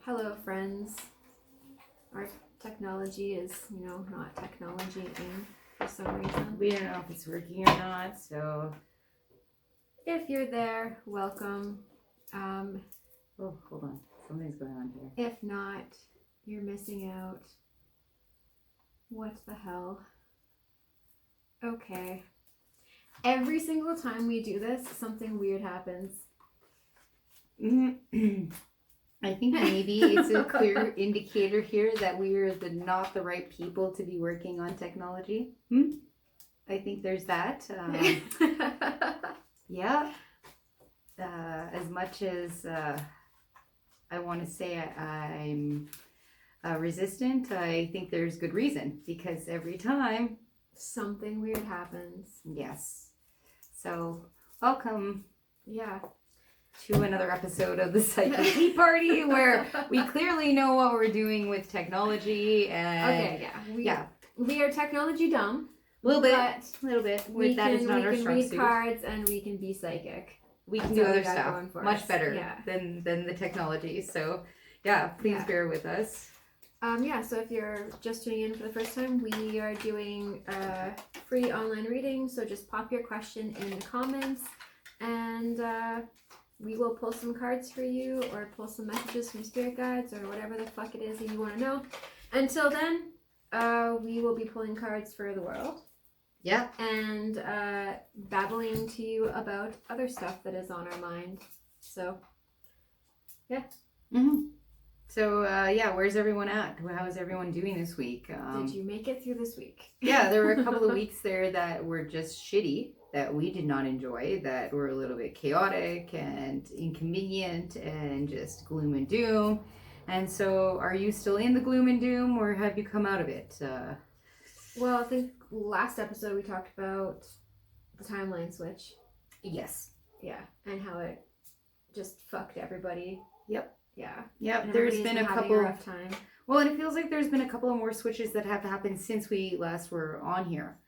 Hello, friends. Our technology is, not technology-ing for some reason. We don't know if it's working or not, so... If you're there, welcome. Oh, hold on. Something's going on here. If not, you're missing out. What the hell? Okay. Every single time we do this, something weird happens. I think maybe it's a clear indicator here that we are not the right people to be working on technology. I think there's that. Yeah. As much as I want to say I'm resistant, I think there's good reason, because every time something weird happens. Yes. So welcome. Yeah. To another episode of the Psycho Tea Party, where we clearly know what we're doing with technology. And we are technology dumb. A little bit. We that can read cards and we can be psychic. We can do other stuff much better than the technology. So please bear with us. So if you're just tuning in for the first time, we are doing free online reading. So just pop your question in the comments and we will pull some cards for you or pull some messages from spirit guides or whatever the fuck it is that you want to know. Until then, we will be pulling cards for the world. Yeah. And babbling to you about other stuff that is on our mind. So, yeah. Mm-hmm. So, where's everyone at? How is everyone doing this week? Did you make it through this week? Yeah, there were a couple of weeks there that were just shitty, that we did not enjoy, that were a little bit chaotic and inconvenient and just gloom and doom. And so, are you still in the gloom and doom, or have you come out of it? Well, I think last episode we talked about the timeline switch. Yes. Yeah, and how it just fucked everybody. Yep. Yeah. Yep. There's been a couple. A rough time. Well, and it feels like there's been a couple of more switches that have happened since we last were on here.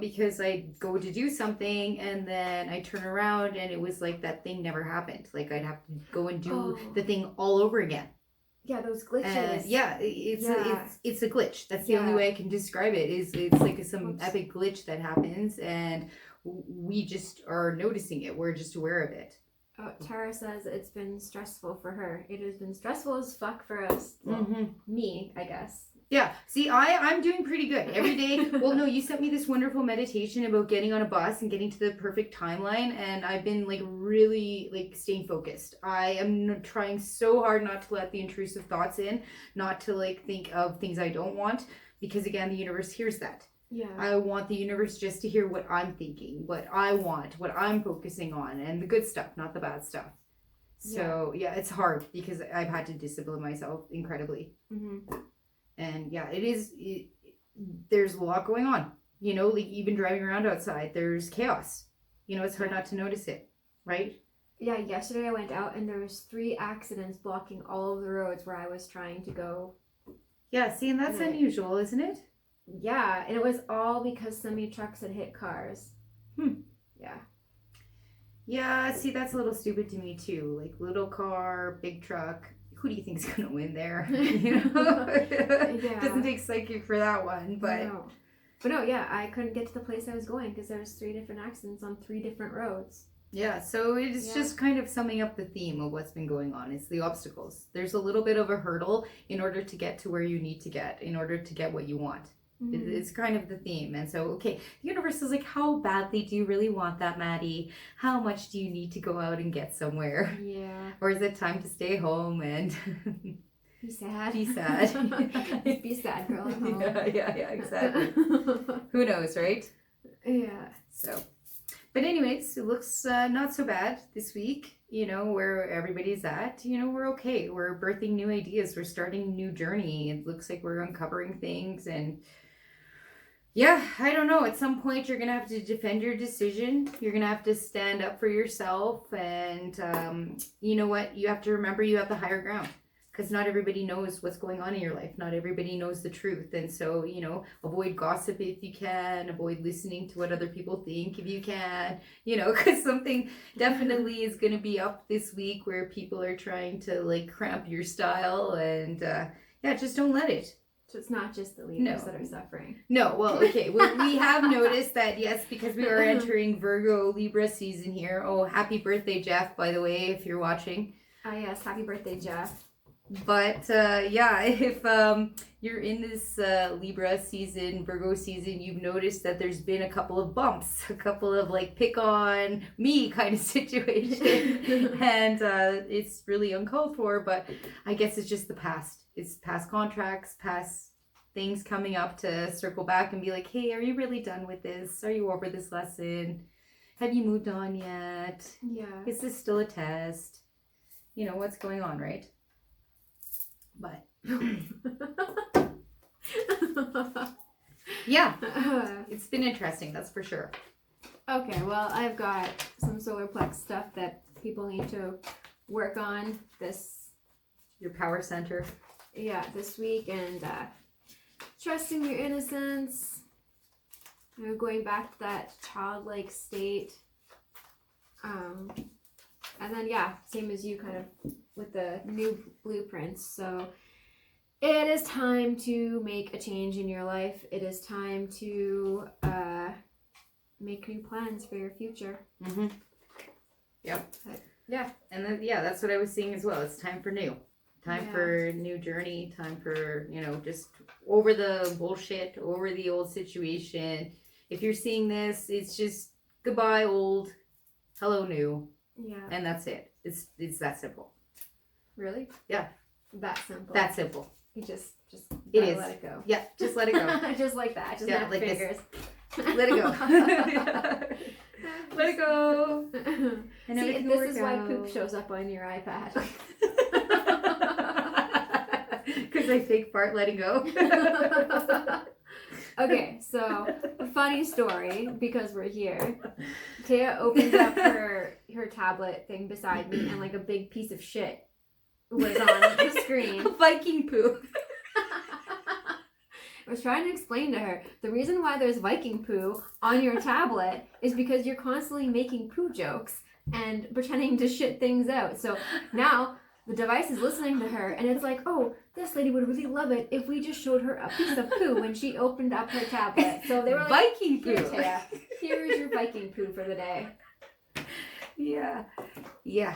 Because I go to do something and then I turn around and it was like that thing never happened. Like I'd have to go and do the thing all over again. Yeah, those glitches. It's a glitch. That's the only way I can describe it. It's like some epic glitch that happens and we just are noticing it. We're just aware of it. Oh, Tara says it's been stressful for her. It has been stressful as fuck for us. Well, me, I guess. Yeah. See, I'm doing pretty good every day. Well, no, you sent me this wonderful meditation about getting on a bus and getting to the perfect timeline. And I've been really staying focused. I am trying so hard not to let the intrusive thoughts in, not to think of things I don't want. Because again, the universe hears that. Yeah. I want the universe just to hear what I'm thinking, what I want, what I'm focusing on, and the good stuff, not the bad stuff. So, it's hard because I've had to discipline myself incredibly. Mm-hmm. And there's a lot going on, even driving around outside, there's chaos. It's hard not to notice it, right? Yeah, yesterday I went out and there was 3 accidents blocking all of the roads where I was trying to go. Yeah, see, and that's unusual, isn't it? Yeah, and it was all because semi-trucks had hit cars. Yeah. Yeah, see, that's a little stupid to me too. Like, little car, big truck. Who do you think's going to win there? It doesn't take psychic for that one, but... No. But no, I couldn't get to the place I was going because there was 3 different accidents on 3 different roads. Yeah, so it's just kind of summing up the theme of what's been going on. It's the obstacles. There's a little bit of a hurdle in order to get to where you need to get, in order to get what you want. Mm-hmm. It's kind of the theme. And so, the universe is like, how badly do you really want that, Maddy? How much do you need to go out and get somewhere? Yeah. Or is it time to stay home and... Be sad. Be sad. Be sad, girl. At home. Yeah, exactly. Who knows, right? Yeah. So, but anyways, it looks not so bad this week. Where everybody's at. We're okay. We're birthing new ideas. We're starting a new journey. It looks like we're uncovering things and... Yeah, I don't know. At some point, you're going to have to defend your decision. You're going to have to stand up for yourself. And you know what? You have to remember you have the higher ground. because not everybody knows what's going on in your life. Not everybody knows the truth. And so, you know, avoid gossip if you can, avoid listening to what other people think if you can, you know, because something definitely is going to be up this week where people are trying to like cramp your style, and yeah, just don't let it. So it's not just the Libras that are suffering. No, well, okay. Well, we have noticed that, yes, because we are entering Virgo Libra season here. Oh, happy birthday, Jeff, by the way, if you're watching. Ah, yes, happy birthday, Jeff. But yeah, if you're in this Libra season, Virgo season, you've noticed that there's been a couple of bumps, a couple of like pick on me kind of situation. And it's really uncalled for, but I guess it's just the past. It's past contracts, past things coming up to circle back and be like, hey, are you really done with this? Are you over this lesson? Have you moved on yet? Yeah. Is this still a test? You know, what's going on, right? But yeah, it's been interesting, that's for sure. Okay, well, I've got some solar plex stuff that people need to work on your power center. Yeah, this week, and trusting your innocence, going back to that childlike state, and then yeah, same as you, kind of with the new blueprints. So it is time to make a change in your life. It is time to make new plans for your future. Mm-hmm. Yep. Yeah. And then, yeah, that's what I was seeing as well. It's time for new. Time for new journey. Time for, you know, just over the bullshit, over the old situation. If you're seeing this, it's just goodbye old, hello new. Yeah. And that's it. It's that simple. Really? Yeah. That simple. That simple. You just it is. Let it go. Yeah, just let it go. Just like that. Just yeah, like fingers. This. Let it go. Let it go. And see, this is out. why poop shows up on your iPad. Because I fake fart letting go. Okay, so a funny story, because we're here. Taya opened up her tablet thing beside me, and like a big piece of shit was on the screen. Viking poo. I was trying to explain to her, the reason why there's Viking poo on your tablet is because you're constantly making poo jokes and pretending to shit things out. So now the device is listening to her, and it's like, oh, this lady would really love it if we just showed her a piece of poo when she opened up her tablet. So they were like, Viking poo. Here, Taya, here is your Viking poo for the day. Yeah. Yeah.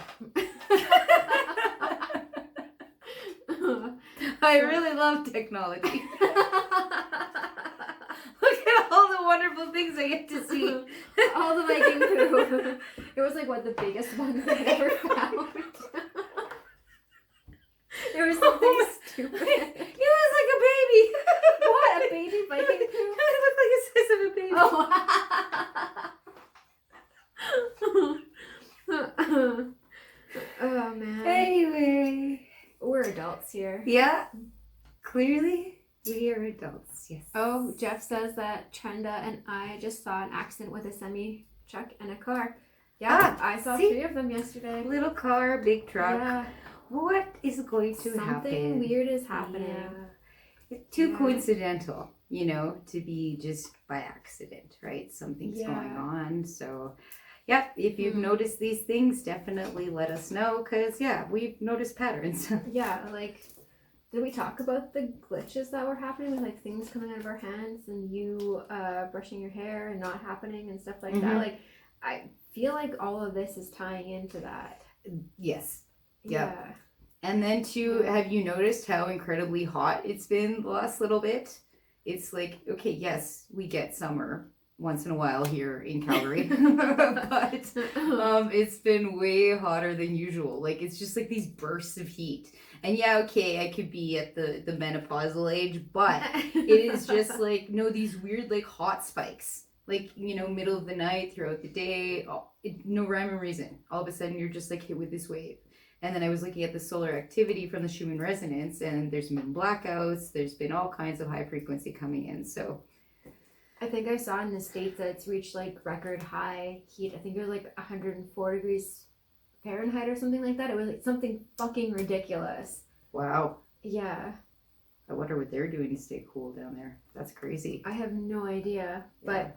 I really love technology. Look at all the wonderful things I get to see. All the Viking poo. It was like, what, the biggest one that I ever found. It was something stupid. It was like a baby. What? A baby Viking poo? It looked like the size of a baby. Oh. Oh man. Anyway. We're adults here. Yeah. Clearly, we are adults. Yes. Oh, Jeff says that Trenda and I just saw an accident with a semi truck and a car. Yeah, I saw 3 of them yesterday. Little car, big truck. Yeah. What is going to happen? Something weird is happening. Yeah. It's too coincidental, you know, to be just by accident, right? Something's going on. So, yeah, if you've noticed these things, definitely let us know, because, yeah, we've noticed patterns. Yeah, like, did we talk about the glitches that were happening with, like, things coming out of our hands and you brushing your hair and not happening and stuff like that? Like, I feel like all of this is tying into that. Yes. Yeah. And then too, have you noticed how incredibly hot it's been the last little bit? It's like, okay, yes, we get summer once in a while here in Calgary, but it's been way hotter than usual. Like, it's just like these bursts of heat. And yeah, okay, I could be at the menopausal age, but it is just like, no, these weird like hot spikes. Like, you know, middle of the night, throughout the day, no rhyme or reason. All of a sudden, you're just like hit with this wave. And then I was looking at the solar activity from the Schumann resonance, and there's been blackouts. There's been all kinds of high frequency coming in. So I think I saw in the States that it's reached like record high heat. I think it was like 104 degrees Fahrenheit or something like that. It was like something fucking ridiculous. Wow. Yeah. I wonder what they're doing to stay cool down there. That's crazy. I have no idea. But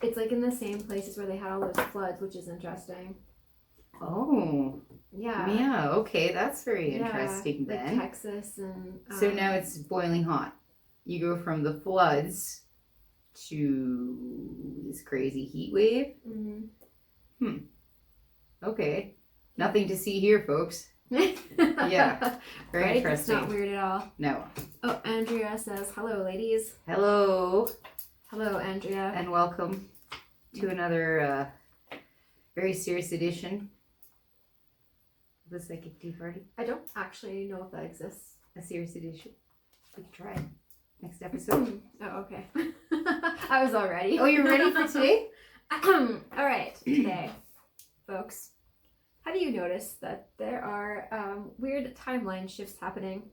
it's like in the same places where they had all those floods, which is interesting. Oh. Yeah. Yeah, okay. That's very interesting like then. Texas and... So now it's boiling hot. You go from the floods to this crazy heat wave. Mm-hmm. Okay. Nothing to see here, folks. Yeah. Very right? interesting. It's not weird at all. No. Oh, Andrea says, hello, ladies. Hello. Hello, Andrea. And welcome to another very serious edition of the Psychic Tea Party. I don't actually know if that exists. A serious edition. We can try it. Next episode. Oh, okay. I was all ready. Oh, you're ready for today? All right, today, folks. Have you noticed that there are weird timeline shifts happening?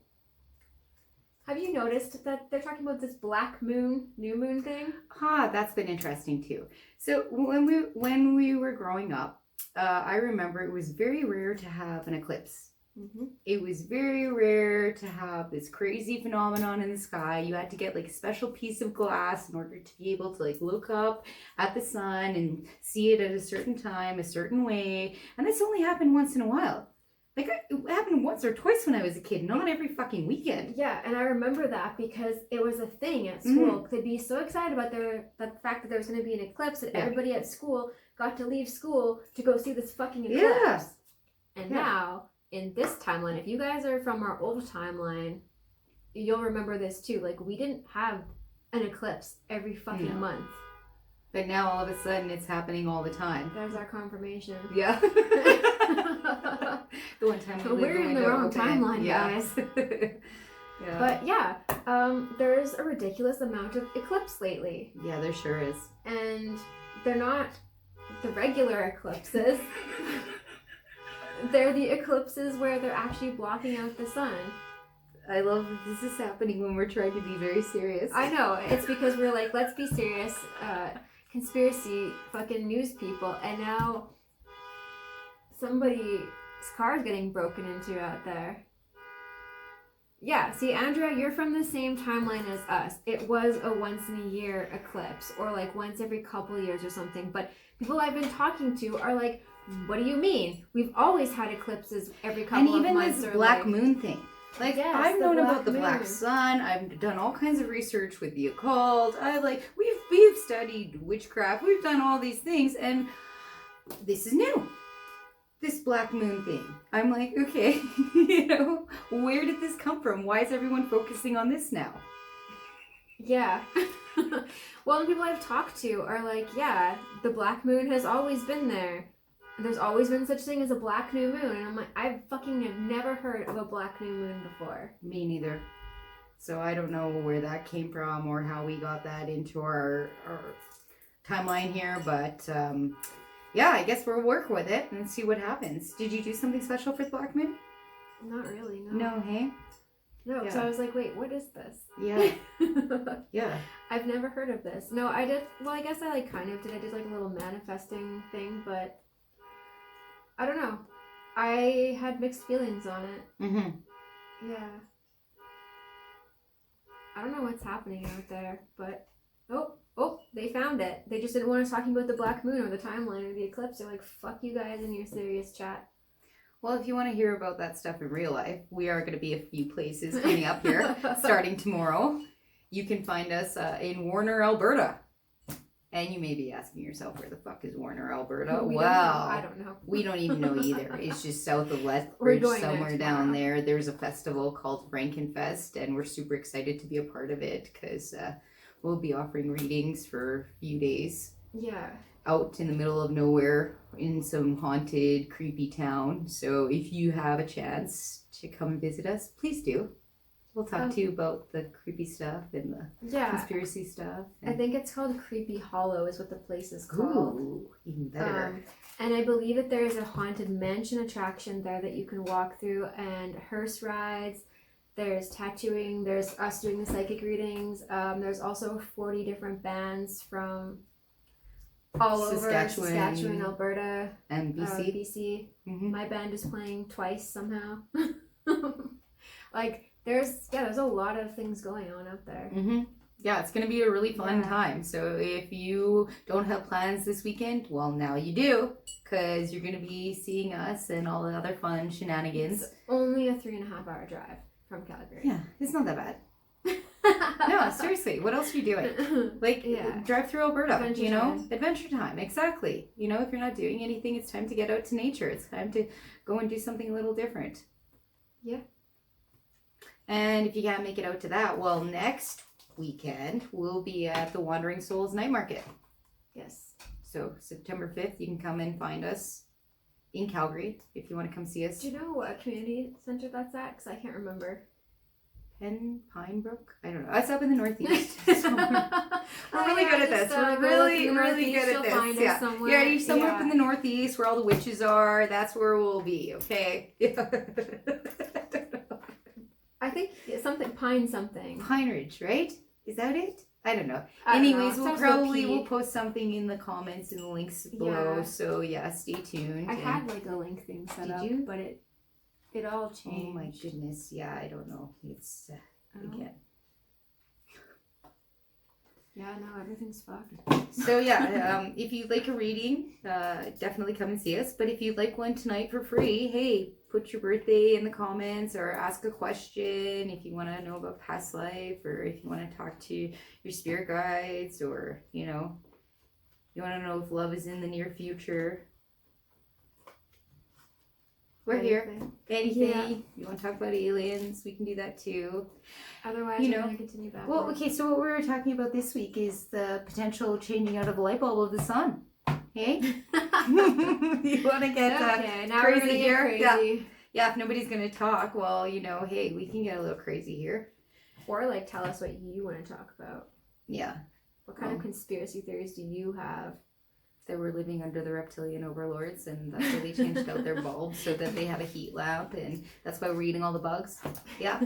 Have you noticed that they're talking about this black moon, new moon thing? That's been interesting too. So when we were growing up, I remember it was very rare to have an eclipse. Mm-hmm. It was very rare to have this crazy phenomenon in the sky. You had to get like a special piece of glass in order to be able to like look up at the sun and see it at a certain time, a certain way. And this only happened once in a while. Like it happened once or twice when I was a kid, not every fucking weekend. Yeah, and I remember that because it was a thing at school. They'd be so excited about the fact that there was going to be an eclipse that everybody at school got to leave school to go see this fucking eclipse. Yeah. And now, in this timeline, if you guys are from our old timeline, you'll remember this too. Like, we didn't have an eclipse every fucking month. But now all of a sudden it's happening all the time. There's our confirmation. Yeah. The one time we're in the wrong timeline, guys. Yeah. But yeah, there's a ridiculous amount of eclipse lately. Yeah, there sure is. And they're not the regular eclipses. They're the eclipses where they're actually blocking out the sun. I love that this is happening when we're trying to be very serious. I know. It's because we're like, let's be serious, conspiracy fucking news people. And now somebody's car is getting broken into out there. Yeah, see, Andrea, you're from the same timeline as us. It was a once in a year eclipse, or like once every couple years or something. But people I've been talking to are like, what do you mean? We've always had eclipses every couple of months. And even this black moon thing. Like, yes, I've known about the moon. black sun. I've done all kinds of research with the occult. We've studied witchcraft. We've done all these things, and this is new. This black moon thing. I'm like, okay, where did this come from? Why is everyone focusing on this now? Yeah. Well, the people I've talked to are like, yeah, the black moon has always been there. There's always been such thing as a black new moon. And I'm like, I fucking have never heard of a black new moon before. Me neither. So I don't know where that came from or how we got that into our timeline here. But yeah, I guess we'll work with it and see what happens. Did you do something special for the black moon? Not really, no. No, hey? No, because I was like, wait, what is this? Yeah. Yeah. I've never heard of this. No, I did, well, I guess I like kind of did. I did like a little manifesting thing, but I don't know. I had mixed feelings on it. Mm-hmm. Yeah. I don't know what's happening out there, but oh, they found it. They just didn't want us talking about the black moon or the timeline or the eclipse. They're like, fuck you guys and your serious chat. Well, if you want to hear about that stuff in real life, we are going to be a few places coming up here starting tomorrow. You can find us in Warner, Alberta. And you may be asking yourself, where the fuck is Warner, Alberta? I don't know. We don't even know either. It's just south of Lethbridge, We're going somewhere down there. There's a festival called Frankenfest, and we're super excited to be a part of it because we'll be offering readings for a few days. Yeah. Out in the middle of nowhere in some haunted, creepy town. So if you have a chance to come and visit us, please do. We'll talk to you about the creepy stuff and the conspiracy stuff. I think it's called Creepy Hollow is what the place is called. Ooh, even better. And I believe that there is a haunted mansion attraction there that you can walk through, and hearse rides. There's tattooing. There's us doing the psychic readings. There's also 40 different bands from all over Saskatchewan, Alberta, and BC. BC. Mm-hmm. My band is playing twice somehow. Like there's a lot of things going on out there. Yeah, it's going to be a really fun time. So if you don't have plans this weekend, well, now you do, because you're going to be seeing us and all the other fun shenanigans. It's only a 3.5 hour drive from Calgary. Yeah, it's not that bad. No, seriously, what else are you doing? Like, drive through Alberta, Adventure time, exactly. You know, if you're not doing anything, it's time to get out to nature. It's time to go and do something a little different. Yeah. And if you can't make it out to that, well, next weekend we'll be at the Wandering Souls Night Market. Yes. So September 5th, you can come and find us in Calgary if you want to come see us. Do you know what community center that's at? Because I can't remember. Pinebrook? I don't know. It's up in the Northeast. We're really good at this. We're really good at this. Yeah, you're somewhere up in the Northeast where all the witches are. That's where we'll be, okay? I think it's something, Pine something. Pine Ridge, right? Is that it? I don't know. Anyways, we'll post something in the comments and the links below. So stay tuned. I had like a link thing set up, but it all changed. Oh my goodness. Yeah, I don't know. It's again. Yeah, no, everything's fucked. So if you'd like a reading, definitely come and see us. But if you'd like one tonight for free, hey, put your birthday in the comments or ask a question if you want to know about past life, or if you want to talk to your spirit guides, or you want to know if love is in the near future. We're here. Anything. Yeah. You want to talk about aliens? We can do that too. Otherwise, we're going to continue back. Well, okay, so what we were talking about this week is the potential changing out of a light bulb of the sun. Hey? You want to get now crazy we're here? Get crazy. Yeah, if nobody's going to talk, well, hey, we can get a little crazy here. Or, tell us what you want to talk about. Yeah. What kind of conspiracy theories do you have? That we're living under the reptilian overlords, and that's why they changed out their bulbs so that they have a heat lamp, and that's why we're eating all the bugs. Yeah.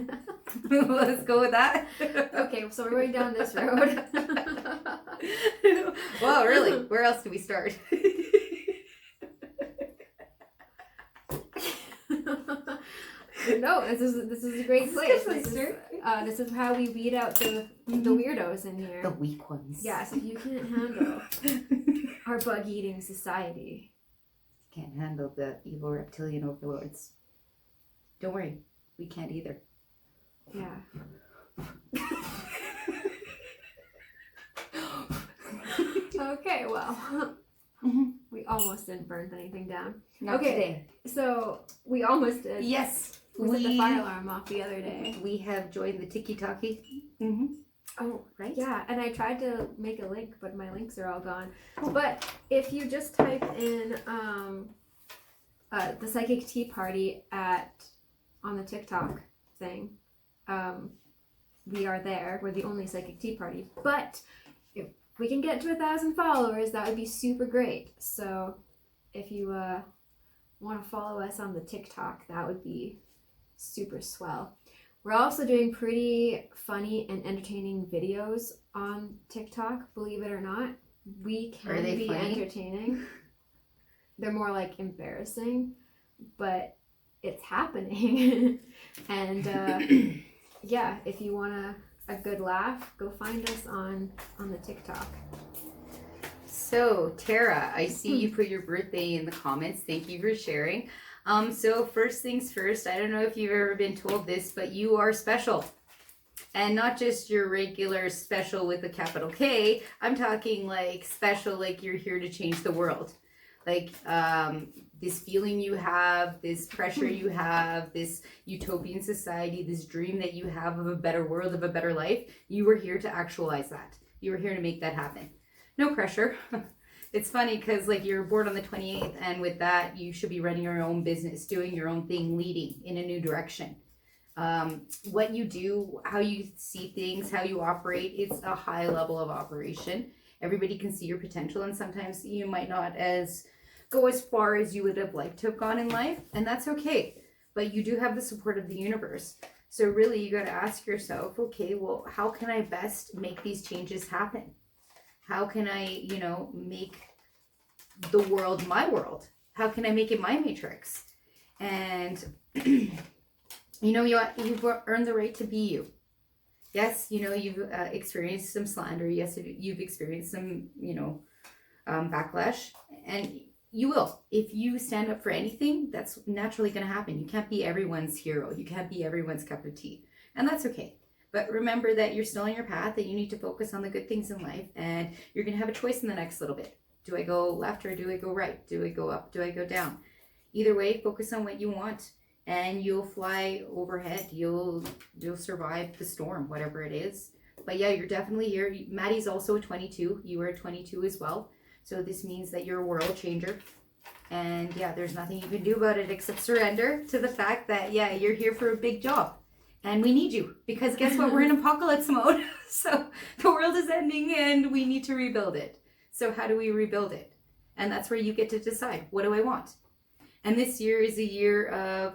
Let's go with that. Okay, so we're going down this road. Well, really, where else do we start? No, this is a great place. This is how we weed out the weirdos in here. The weak ones. Yes, if you can't handle our bug-eating society. Can't handle the evil reptilian overlords. Don't worry, we can't either. Yeah. Okay, well, we almost didn't burn anything down. Not today. So we almost did. Yes. We set the fire alarm off the other day. We have joined the tiki-taki. Oh, right. Yeah, and I tried to make a link, but my links are all gone. But if you just type in the Psychic Tea Party on the TikTok thing, we are there. We're the only Psychic Tea Party. But if we can get to 1,000 followers, that would be super great. So if you want to follow us on the TikTok, that would be super swell. We're also doing pretty funny and entertaining videos on TikTok, believe it or not. We can be entertaining. They're more embarrassing, but it's happening. And if you want a good laugh, go find us on the TikTok. So, Tara, I see you put your birthday in the comments. Thank you for sharing. So first things first, I don't know if you've ever been told this, but you are special. And not just your regular special with a capital K. I'm talking special, you're here to change the world. This feeling you have, this pressure you have, this utopian society, this dream that you have of a better world, of a better life, you were here to actualize that. You were here to make that happen. No pressure. It's funny because you're born on the 28th, and with that you should be running your own business, doing your own thing, leading in a new direction. What you do, how you see things, how you operate, it's a high level of operation. Everybody can see your potential, and sometimes you might not go as far as you would have liked to have gone in life, and that's okay. But you do have the support of the universe. So really you got to ask yourself, okay, well, how can I best make these changes happen? How can I, make the world my world? How can I make it my matrix? And You know, you've earned the right to be you. Yes, you know, you've experienced some slander. Yes, you've experienced some, backlash. And you will. If you stand up for anything, that's naturally going to happen. You can't be everyone's hero. You can't be everyone's cup of tea. And that's okay. But remember that you're still on your path, that you need to focus on the good things in life. And you're going to have a choice in the next little bit. Do I go left or do I go right? Do I go up? Do I go down? Either way, focus on what you want. And you'll fly overhead. You'll survive the storm, whatever it is. But yeah, you're definitely here. Maddie's also a 22. You are 22 as well. So this means that you're a world changer. And yeah, there's nothing you can do about it except surrender to the fact that, yeah, you're here for a big job. And we need you. Because guess what? We're in apocalypse mode. So the world is ending and we need to rebuild it. So how do we rebuild it? And that's where you get to decide, what do I want? And this year is a year of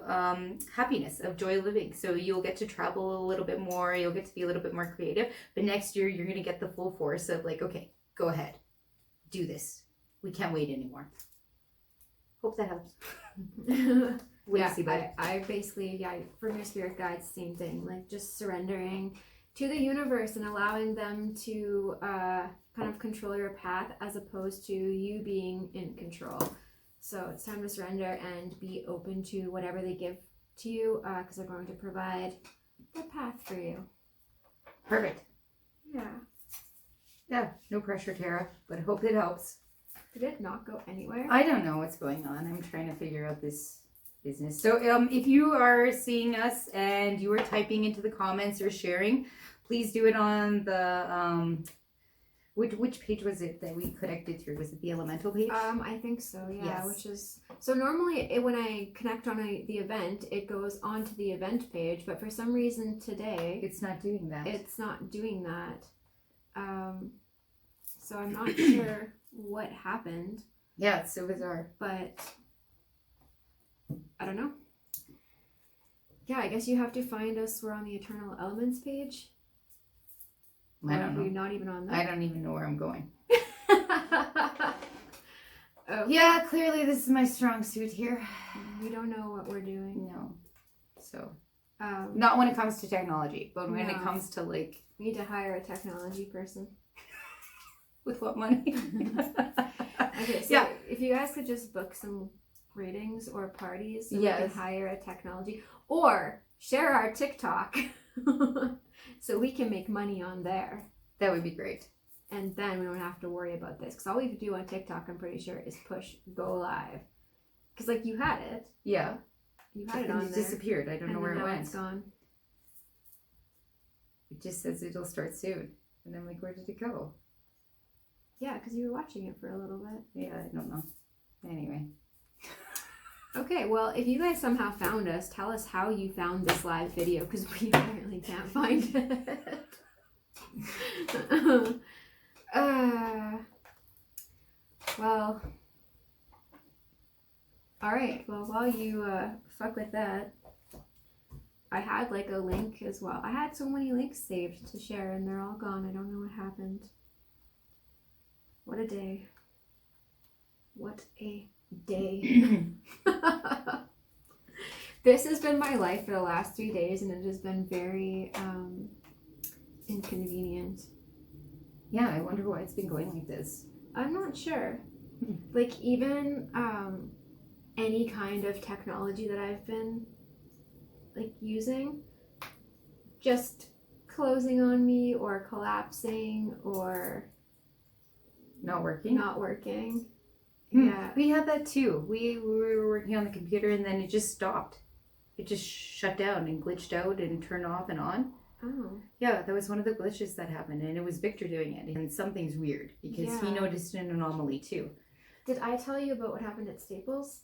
happiness, of joy living. So you'll get to travel a little bit more. You'll get to be a little bit more creative. But next year, you're going to get the full force of like, okay, go ahead. Do this. We can't wait anymore. Hope that helps. I basically, from your spirit guides, same thing. Like just surrendering to the universe and allowing them to kind of control your path as opposed to you being in control. So it's time to surrender and be open to whatever they give to you because they're going to provide the path for you. Perfect. Yeah. Yeah, no pressure, Tara, but I hope it helps. Did it not go anywhere? I don't know what's going on. I'm trying to figure out this business. So if you are seeing us and you are typing into the comments or sharing, please do it on the... Which page was it that we connected through? Was it the elemental page? I think so, yeah. Yes. Which is so normally when I connect on the event, it goes onto the event page, but for some reason today it's not doing that. It's not doing that. So I'm not sure what happened. Yeah, it's so bizarre. But I don't know. Yeah, I guess you have to find us. We're on the Eternal Elements page. I don't know. You're not even on that. I don't even know where I'm going. Oh. Yeah, clearly this is my strong suit here. We don't know what we're doing. No. So, not when it comes to technology, but when it No. comes to like... We need to hire a technology person. With what money? Okay, so if you guys could just book some readings or parties so we can hire a technology or share our TikTok so we can make money on there. That would be great. And then we don't have to worry about this. Because all we do on TikTok, I'm pretty sure, is push go live. Because, like, you had it. Yeah. You had it on there. It disappeared. I don't know where it went. It's gone. It just says it'll start soon. And I'm like, where did it go? Yeah, because you were watching it for a little bit. Yeah, I don't know. Anyway. Okay, well, if you guys somehow found us, tell us how you found this live video, because we apparently can't find it. Well, alright, well, while you fuck with that, I had like a link as well. I had so many links saved to share and they're all gone. I don't know what happened. What a day. What a day. This has been my life for the last 3 days and it has been very inconvenient. Yeah, I wonder why it's been going like this. I'm not sure. Like even any kind of technology that I've been like using just closing on me or collapsing or not working. Yeah, we had that too. We were working on the computer and then it just stopped. It just shut down and glitched out and turned off and on. Oh. Yeah, that was one of the glitches that happened and it was Victor doing it and something's weird because he noticed an anomaly too. Did I tell you about what happened at Staples?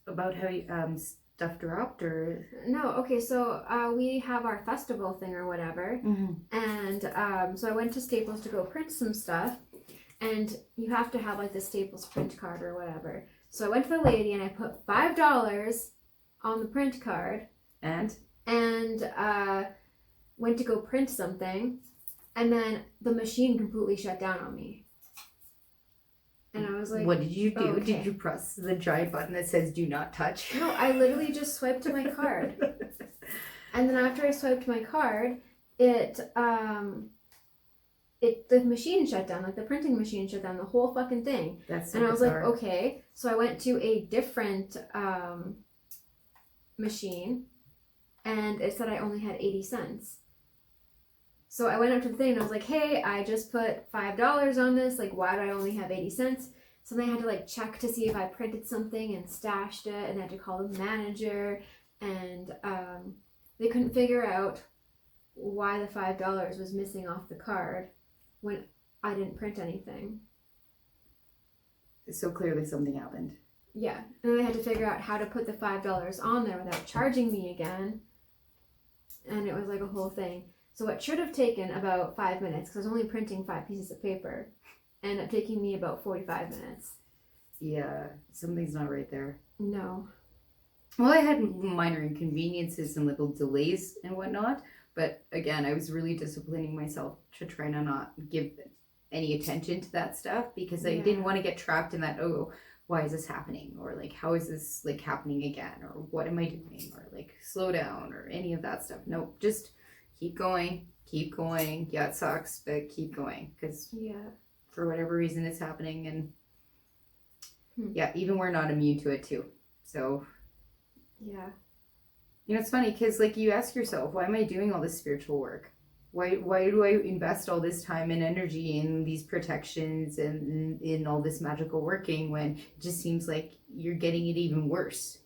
About how stuff dropped or... No, okay, so we have our festival thing or whatever. Mm-hmm. And so I went to Staples to go print some stuff. And you have to have like the Staples print card or whatever. So I went to the lady and I put $5 on the print card. And went to go print something. And then the machine completely shut down on me. And I was like... What did you do? Okay. Did you press the giant button that says do not touch? No, I literally just swiped my card. And then after I swiped my card, the machine shut down, like the printing machine shut down, the whole fucking thing. That's so and I was like, bizarre. okay. So I went to a different machine, and it said I only had 80 cents. So I went up to the thing and I was like, hey, I just put $5 on this. Like, why do I only have 80 cents? So then I had to like check to see if I printed something and stashed it, and I had to call the manager, and they couldn't figure out why the $5 was missing off the card when I didn't print anything. So clearly something happened. Yeah, and then they had to figure out how to put the $5 on there without charging me again, and it was like a whole thing. So it should have taken about 5 minutes, because I was only printing 5 pieces of paper, ended up taking me about 45 minutes. Yeah, something's not right there. No. Well, I had minor inconveniences and little delays and whatnot, but again, I was really disciplining myself to try to not give any attention to that stuff, because I didn't want to get trapped in that, oh, why is this happening? Or like, how is this like happening again? Or what am I doing? Or like, slow down or any of that stuff. Nope, just keep going. Yeah, it sucks, but keep going, because for whatever reason it's happening, and yeah, even we're not immune to it too. So yeah, you know, it's funny because like you ask yourself, why am I doing all this spiritual work? Why do I invest all this time and energy in these protections and in all this magical working when it just seems like you're getting it even worse?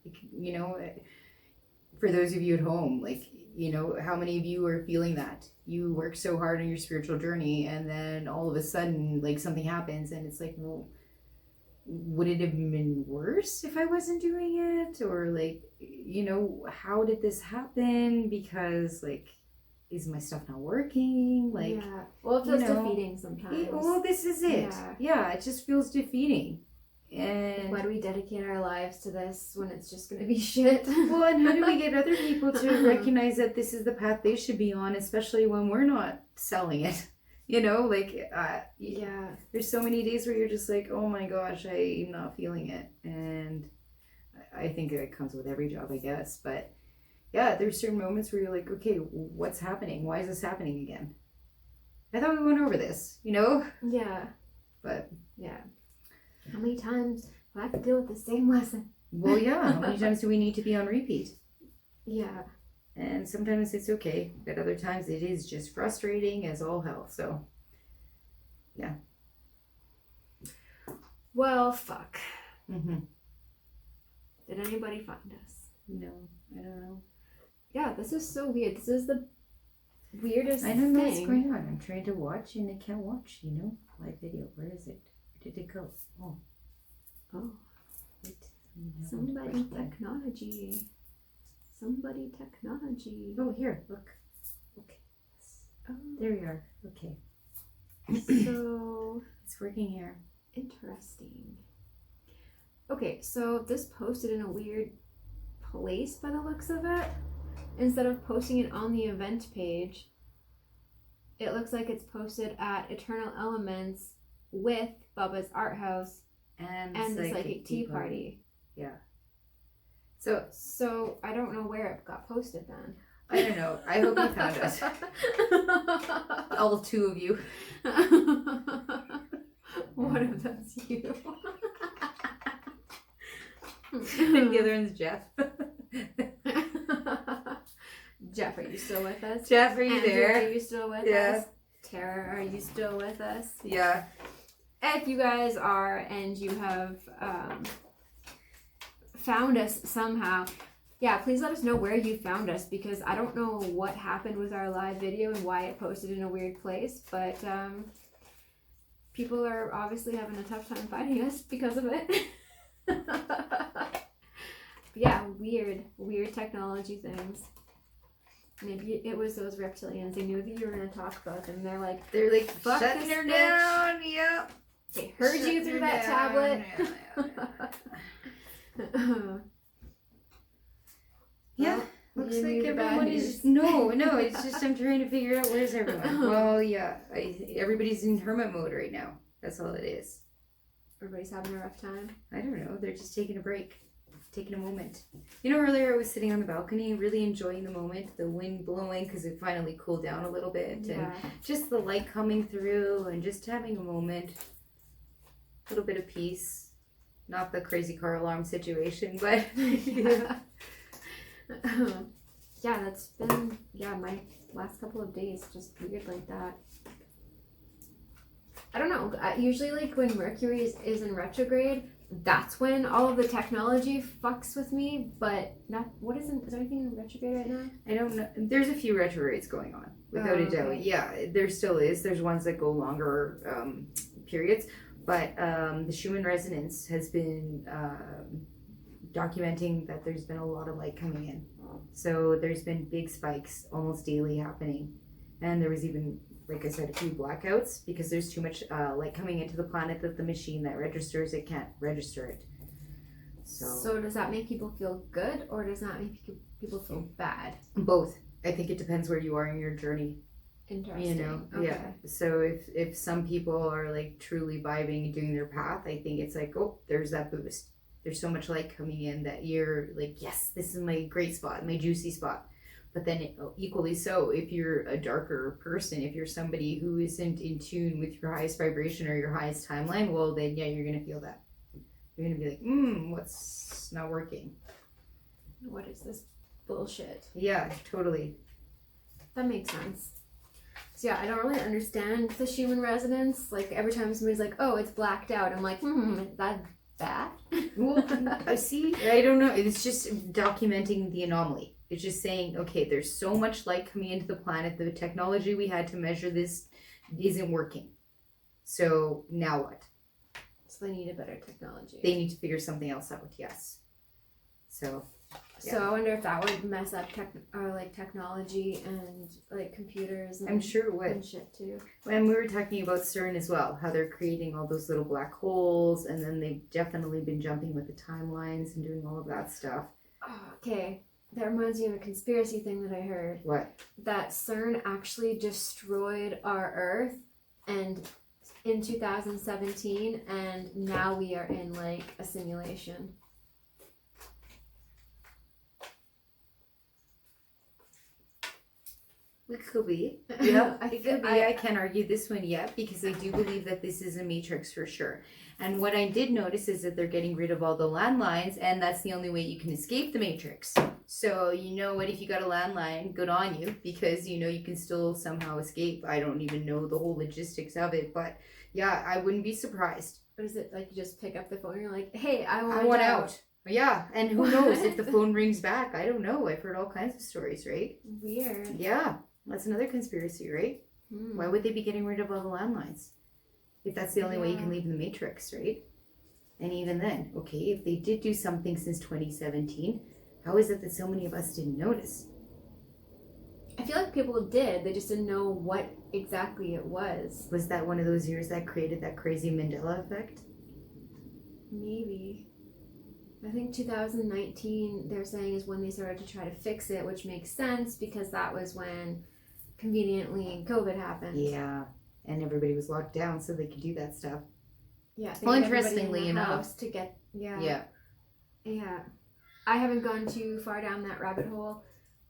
Like, you know, for those of you at home, like, you know, how many of you are feeling that? You work so hard on your spiritual journey, and then all of a sudden, like, something happens, and it's like, well, would it have been worse if I wasn't doing it? Or like, you know, how did this happen? Because like, is my stuff not working? Like, well, it feels defeating sometimes. Well, this is it. Yeah, it just feels defeating. And why do we dedicate our lives to this when it's just going to be shit? Well, and how do we get other people to recognize that this is the path they should be on, especially when we're not selling it? You know, like, there's so many days where you're just like, oh my gosh, I'm not feeling it. And I think it comes with every job, I guess. But yeah, there's certain moments where you're like, okay, what's happening? Why is this happening again? I thought we went over this, you know? Yeah. But yeah. How many times do I have to deal with the same lesson? Well, yeah. How many times do we need to be on repeat? Yeah. And sometimes it's okay, but other times it is just frustrating as all hell. So, yeah. Well, fuck. Mm-hmm. Did anybody find us? No, I don't know. Yeah, this is so weird. This is the weirdest I don't know thing. what's going on. I'm trying to watch and I can't watch, you know? Live video. Where is it? Where did it go? Oh. Wait. Somebody technology. Somebody technology. Oh, here, look. Okay. Oh. There we are. Okay. So it's working here. Interesting. Okay, so this posted in a weird place by the looks of it. Instead of posting it on the event page, it looks like it's posted at Eternal Elements with Bubba's Art House and the Psychic Tea Party. Yeah. So I don't know where it got posted then. I don't know. I hope you found us. All two of you. One of them's you. And the other one's Jeff. Jeff, are you still with us? Jeff, are you Andrew, there? Are you still with us? Tara, are you still with us? Yeah. If you guys are and you have found us somehow, yeah, please let us know where you found us, because I don't know what happened with our live video and why it posted in a weird place, but people are obviously having a tough time finding us because of it. Yeah, weird technology things. Maybe it was those reptilians. They knew that you were going to talk about them. They're like, fuck shutting this her bitch. down. Yep. They heard you through that tablet. Yeah. Looks like everyone is. No, it's just I'm trying to figure out where's everyone. Well, yeah. Everybody's in hermit mode right now. That's all it is. Everybody's having a rough time. I don't know. They're just taking a break. taking a moment. You know, earlier I was sitting on the balcony, really enjoying the moment, the wind blowing because it finally cooled down a little bit, and just the light coming through, and just having a moment, a little bit of peace. Not the crazy car alarm situation, but yeah, that's been my last couple of days just weird like that. I don't know. Usually, like when Mercury is in retrograde, that's when all of the technology fucks with me. But not. Is there anything in retrograde right now? I don't know. There's a few retrogrades going on, without a doubt. Yeah, there still is. There's ones that go longer periods, but the Schumann resonance has been documenting that there's been a lot of light coming in. So there's been big spikes almost daily happening, and there was even, like I said, a few blackouts because there's too much light coming into the planet that the machine that registers it can't register it. So does that make people feel good, or does that make people feel bad? Both. I think it depends where you are in your journey. Interesting. You know, okay. Yeah. So if some people are like truly vibing and doing their path, I think it's like, oh, there's that boost. There's so much light coming in that you're like, yes, this is my great spot, my juicy spot. But then equally so, if you're a darker person, if you're somebody who isn't in tune with your highest vibration or your highest timeline, well, then yeah, you're going to feel that. You're going to be like, what's not working? What is this bullshit? Yeah, totally. That makes sense. So yeah, I don't really understand the Schumann resonance. Like every time somebody's like, oh, it's blacked out, I'm like, that bad? Well, I see. I don't know. It's just documenting the anomaly. It's just saying, okay, there's so much light coming into the planet. The technology we had to measure this isn't working. So now what? So they need a better technology. They need to figure something else out. Yes. So. Yeah. So I wonder if that would mess up technology and like computers. And, I'm sure it would. And shit too. And we were talking about CERN as well, how they're creating all those little black holes, and then they've definitely been jumping with the timelines and doing all of that stuff. Oh, okay. That reminds me of a conspiracy thing that I heard. What? That CERN actually destroyed our Earth and in 2017, and now we are in like a simulation. It could be. Yeah, it could be. I can't argue this one yet because I do believe that this is a matrix for sure. And what I did notice is that they're getting rid of all the landlines, and that's the only way you can escape the matrix. So you know what, if you got a landline, good on you, because you know you can still somehow escape. I don't even know the whole logistics of it, but yeah, I wouldn't be surprised. What is it like? You just pick up the phone and you're like, hey, I want out. Yeah, and who knows if the phone rings back? I don't know. I've heard all kinds of stories, right? Weird. Yeah, that's another conspiracy, right? Why would they be getting rid of all the landlines? If that's the only way you can leave in the matrix, right? And even then, okay, if they did do something since 2017, how is it that so many of us didn't notice? I feel like people did. They just didn't know what exactly it was. Was that one of those years that created that crazy Mandela effect? Maybe. I think 2019, they're saying, is when they started to try to fix it, which makes sense because that was when, conveniently, COVID happened. Yeah, and everybody was locked down so they could do that stuff. Yeah. Well, interestingly enough. To get, Yeah. I haven't gone too far down that rabbit hole.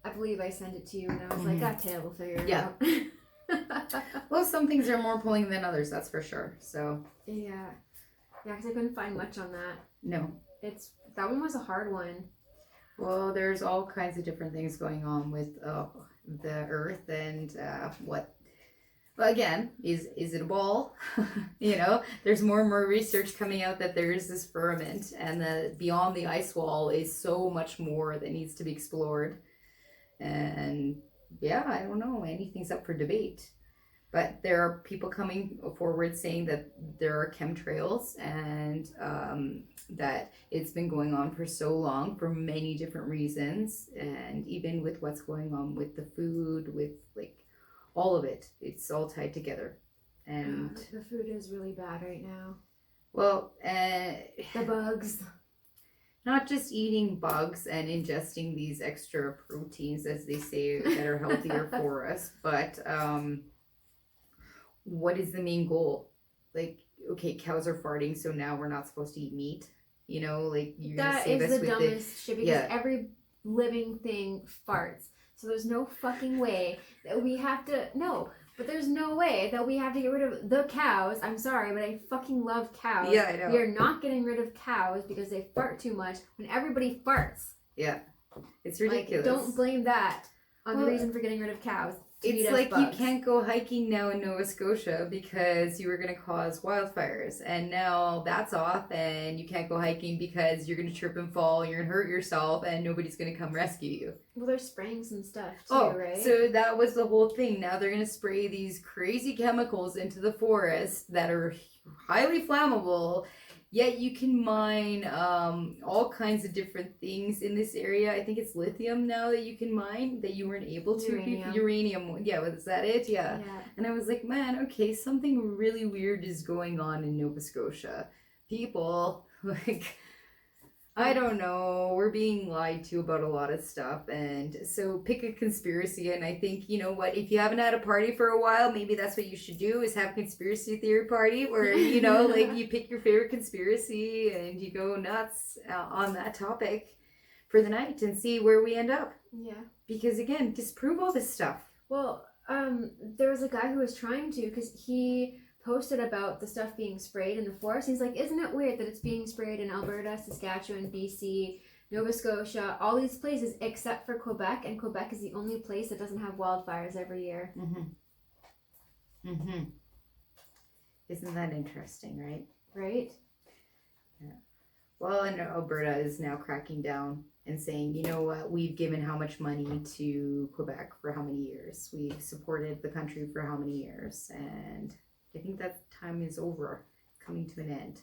I believe I sent it to you, and I was like, okay, we'll figure it out. Well, some things are more pulling than others, that's for sure. So. Yeah, because I couldn't find much on that. No. That one was a hard one. Well, there's all kinds of different things going on with the Earth and what. Well, again, is it a ball? You know, there's more and more research coming out that there is this firmament, and beyond the ice wall is so much more that needs to be explored. And yeah, I don't know. Anything's up for debate. But there are people coming forward saying that there are chemtrails and that it's been going on for so long for many different reasons. And even with what's going on with the food, with like all of it, it's all tied together. And the food is really bad right now. Well, the bugs. Not just eating bugs and ingesting these extra proteins, as they say, that are healthier for us, but what is the main goal? Like, okay, cows are farting, so now we're not supposed to eat meat. You know, like you're gonna That save is us the with dumbest shit because every living thing farts. So there's no fucking way that we have to. No, but there's no way that we have to get rid of the cows. I'm sorry, but I fucking love cows. Yeah, I know. We are not getting rid of cows because they fart too much when everybody farts. Yeah, it's ridiculous. Like, don't blame that on the reason for getting rid of cows. It's like you can't go hiking now in Nova Scotia because you were going to cause wildfires, and now that's off, and you can't go hiking because you're going to trip and fall, you're going to hurt yourself, and nobody's going to come rescue you. Well, they're spraying some stuff too, right? So that was the whole thing. Now they're going to spray these crazy chemicals into the forest that are highly flammable. Yet you can mine all kinds of different things in this area. I think it's lithium now that you can mine that you weren't able to. Uranium. Yeah, was that it? Yeah. And I was like, man, okay, something really weird is going on in Nova Scotia. People, like, I don't know, we're being lied to about a lot of stuff. And so pick a conspiracy. And I think, you know what, if you haven't had a party for a while, maybe that's what you should do, is have a conspiracy theory party where, you know, like you pick your favorite conspiracy and you go nuts on that topic for the night and see where we end up. Yeah. Because again, disprove all this stuff. Well, there was a guy who was trying to, because he posted about the stuff being sprayed in the forest. He's like, isn't it weird that it's being sprayed in Alberta, Saskatchewan, BC, Nova Scotia, all these places except for Quebec, and Quebec is the only place that doesn't have wildfires every year. Isn't that interesting, right? Right? Yeah. Well, and Alberta is now cracking down and saying, you know what, we've given how much money to Quebec for how many years? We've supported the country for how many years? And I think that time is over, coming to an end.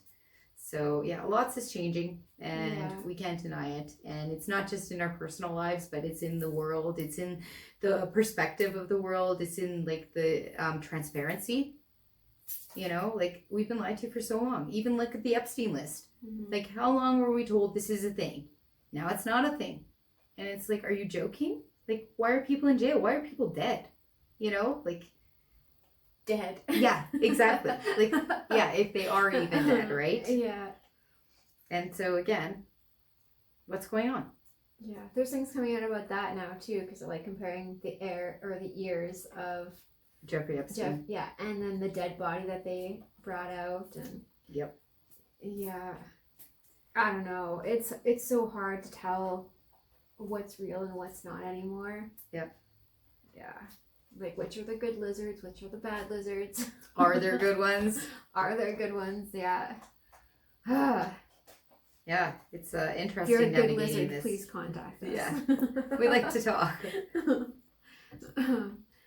So yeah, lots is changing, and we can't deny it. And it's not just in our personal lives, but it's in the world. It's in the perspective of the world. It's in like the transparency. You know, like we've been lied to for so long. Even look at the Epstein list. Like, how long were we told this is a thing? Now it's not a thing. And it's like, are you joking? Like, why are people in jail? Why are people dead? You know, like, dead. Yeah, exactly. Like, yeah, if they are even dead, right? Yeah. And so again, what's going on? Yeah, there's things coming out about that now too, because like comparing the ears of Jeffrey Epstein. Yeah, and then the dead body that they brought out, and yeah, I don't know. It's so hard to tell what's real and what's not anymore. Yeah. Like, which are the good lizards? Which are the bad lizards? Are there good ones? Are there good ones? Yeah. Yeah, it's interesting. If you're a good navigating lizard, this. please contact us. Yeah, we like to talk.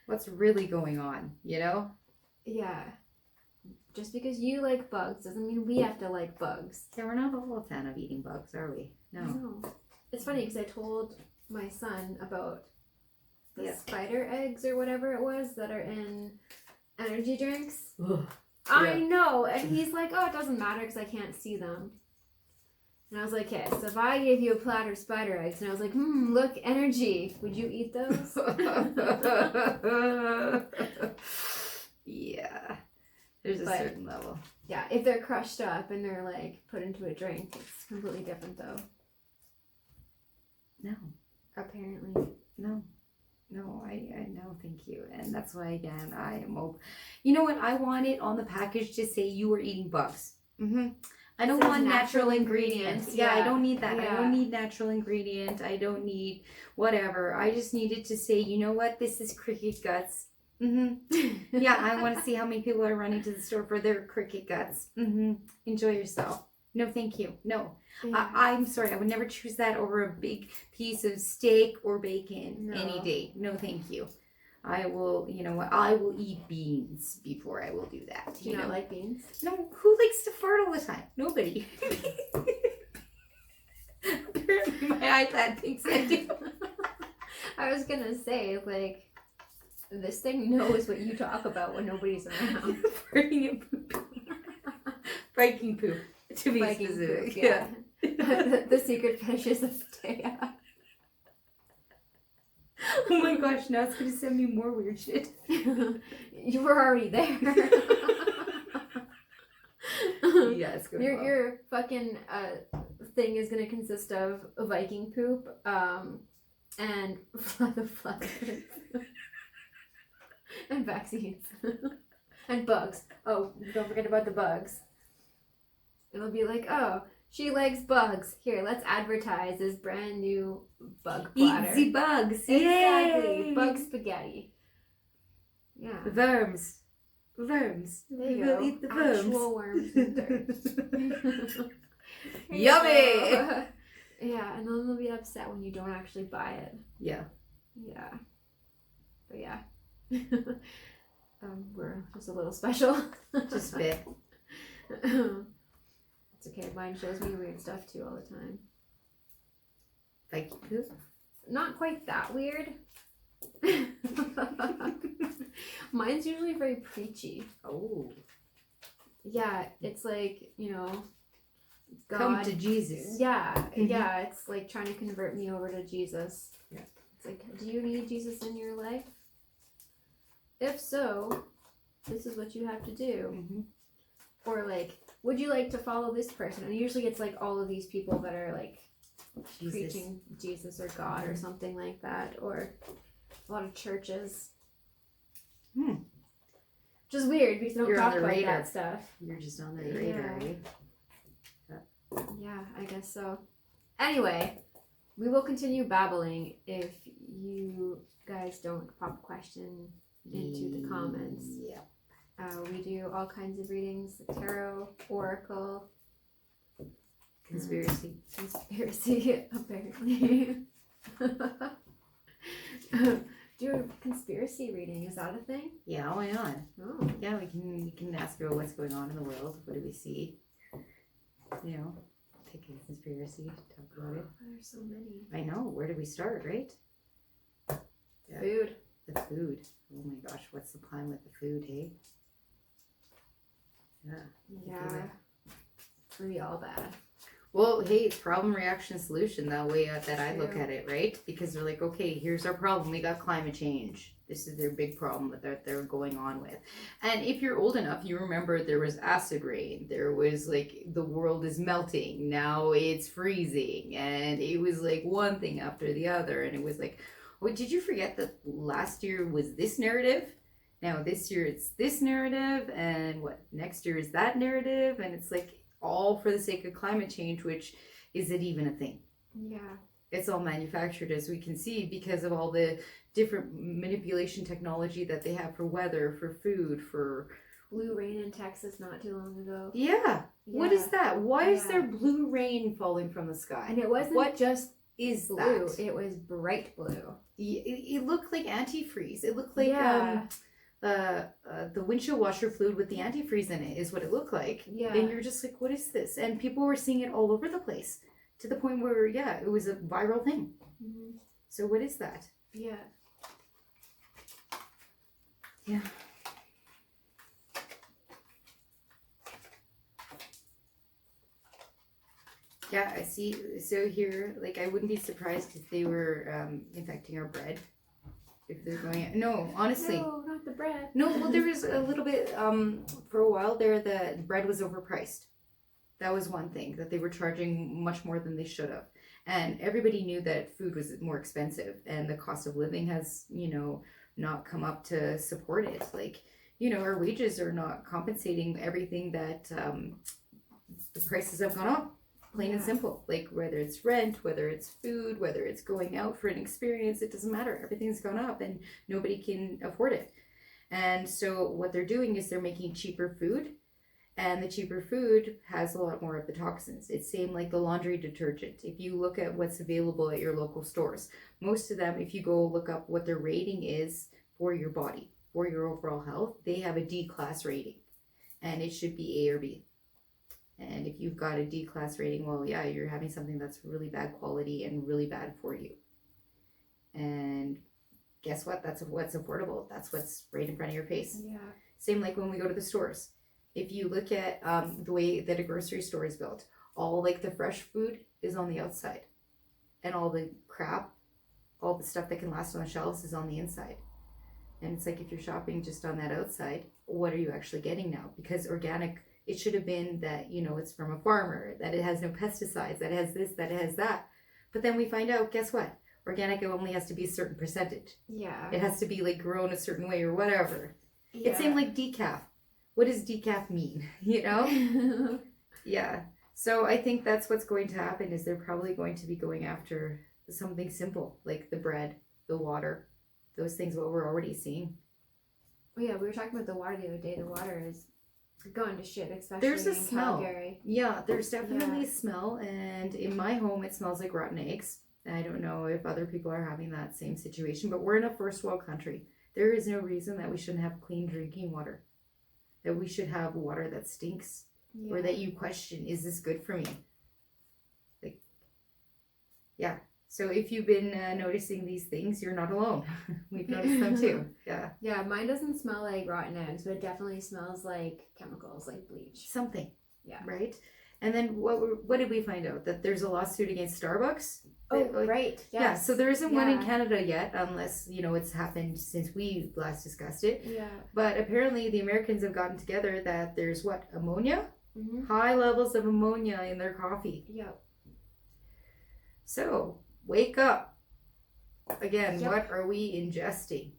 What's really going on, you know? Yeah. Just because you like bugs doesn't mean we have to like bugs. Yeah, we're not all a fan of eating bugs, are we? No. It's funny because I told my son about the spider eggs or whatever it was that are in energy drinks. I know. And he's like, oh, it doesn't matter because I can't see them. And I was like, okay, so if I gave you a platter of spider eggs and I was like, look, energy, would you eat those? Yeah. There's a certain level. Yeah, if they're crushed up and they're like put into a drink, it's completely different though. No. Apparently. No, I no, thank you. And that's why, again, I am open. You know what? I want it on the package to say you were eating bugs. I don't want natural ingredients. Yeah, I don't need that. Yeah. I don't need natural ingredient. I don't need whatever. I just needed to say, you know what? This is cricket guts. Yeah, I want to see how many people are running to the store for their cricket guts. Enjoy yourself. No, thank you. No. Yeah. I'm sorry. I would never choose that over a big piece of steak or bacon any day. No, thank you. I will, you know what? I will eat beans before I will do that. Do you not like beans? No. Who likes to fart all the time? Nobody. Apparently my iPad thinks I do. I was going to say, like, this thing knows what you talk about when nobody's around. Farting and poop. Viking poop. To be Viking specific. Poop, yeah. The secret fetishes of Taya. Oh my gosh, now it's going to send me more weird shit. You were already there. Yes, your fucking thing is gonna consist of Viking poop, and flood and vaccines and bugs. Oh, don't forget about the bugs. It'll be like, oh, she likes bugs. Here, let's advertise this brand new bug platter. Eat the bugs. Exactly. Yay! Bug spaghetti. Yeah. Worms. Worms. There We you will go. eat the worms. Actual worms and dirt. Yummy! Yeah, and then they'll be upset when you don't actually buy it. Yeah. Yeah. But yeah. We're just a little special. Just a bit. It's okay. Mine shows me weird stuff too all the time. Like poop? Not quite that weird. Mine's usually very preachy. Oh. Yeah, it's like, you know, God. Come to Jesus. Yeah, Mm-hmm. yeah, it's like trying to convert me over to Jesus. Yeah. It's like, do you need Jesus in your life? If so, this is what you have to do. Mm-hmm. Or like, would you like to follow this person? And usually it's like all of these people that are like Jesus. preaching Jesus or God or something like that. Or a lot of churches. Which is weird because they don't You're on talk the about radar. that stuff. You're just on the radar, Yeah. right? Yeah, I guess so. Anyway, we will continue babbling if you guys don't pop a question into the comments. Yeah. We do all kinds of readings: tarot, oracle, Conspiracy. conspiracy, apparently. Do a conspiracy reading. Is that a thing? Yeah, why not? Oh. Yeah, we can ask about what's going on in the world. What do we see? You know, take a conspiracy, talk about it. There's so many. I know. Where do we start, right? Yeah. Food. The food. Oh my gosh, what's the plan with the food, hey? Yeah. Yeah. It's gonna be all bad. Well, hey, it's problem, reaction, solution. That way that I look True. at it, right? Because they're like, okay, here's our problem. We got climate change. This is their big problem that they're going on with. And if you're old enough, you remember there was acid rain. There was like the world is melting. Now it's freezing. And it was like one thing after the other. And it was like, oh, did you forget that last year was this narrative? Now this year it's this narrative. And what next year is that narrative? And it's like all for the sake of climate change, which is it even a thing? Yeah. It's all manufactured, as we can see, because of all the different manipulation technology that they have for weather, for food, for Blue rain in Texas not too long ago. yeah. What is that? Why is Yeah. there blue rain falling from the sky? And it wasn't What just is blue, that? it was bright blue. It looked like antifreeze. It looked like Yeah. the windshield washer fluid with the antifreeze in it is what it looked like. Yeah. And you're just like, what is this? And people were seeing it all over the place to the point where, yeah, it was a viral thing. Mm-hmm. So what is that? Yeah. Yeah. Yeah, I see. So here, like, I wouldn't be surprised if they were infecting our bread. If they're going, no, honestly, No, not the bread. no. Well, there was a little bit for a while there. The bread was overpriced. That was one thing, that they were charging much more than they should have, and everybody knew that food was more expensive, and the cost of living has, you know, not come up to support it. Like, you know, our wages are not compensating everything that the prices have gone up. Plain and Yeah. simple. Like, whether it's rent, whether it's food, whether it's going out for an experience, it doesn't matter. Everything's gone up and nobody can afford it. And so what they're doing is they're making cheaper food, and the cheaper food has a lot more of the toxins. It's same like the laundry detergent. If you look at what's available at your local stores, most of them, if you go look up what their rating is for your body, for your overall health, they have a D class rating, and it should be A or B. And if you've got a D class rating, well, yeah, you're having something that's really bad quality and really bad for you. And guess what? That's what's affordable. That's what's right in front of your face. Yeah. Same like when we go to the stores. If you look at the way that a grocery store is built, all like the fresh food is on the outside, and all the crap, all the stuff that can last on the shelves is on the inside. And it's like, if you're shopping just on that outside, what are you actually getting now? Because organic It should have been that, it's from a farmer, that it has no pesticides, that it has this, that it has that. But then we find out, guess what? Organic only has to be a certain percentage. Yeah. It has to be like grown a certain way or whatever. Yeah. It's same like decaf. What does decaf mean? Yeah. So I think that's what's going to happen is they're probably going to be going after something simple like the bread, the water, those things what we're already seeing. Yeah, we were talking about the water the other day. The water is going to shit, especially there's a in smell. Calgary. Yeah, there's definitely a smell, and in my home it smells like rotten eggs. I don't know if other people are having that same situation, but we're in a first world country. There is no reason that we shouldn't have clean drinking water, that we should have water that stinks, or that you question, is this good for me? Like, yeah. So if you've been noticing these things, you're not alone. We've noticed them too. Yeah. Yeah, mine doesn't smell like rotten eggs, but it definitely smells like chemicals, like bleach. Something. Yeah. Right? And then what did we find out? That there's a lawsuit against Starbucks? Oh, right. Yes. Yeah, so there isn't one in Canada yet, unless, it's happened since we last discussed it. Yeah. But apparently the Americans have gotten together that there's ammonia? Mm-hmm. High levels of ammonia in their coffee. Yep. So, wake up. Again, Yep. what are we ingesting?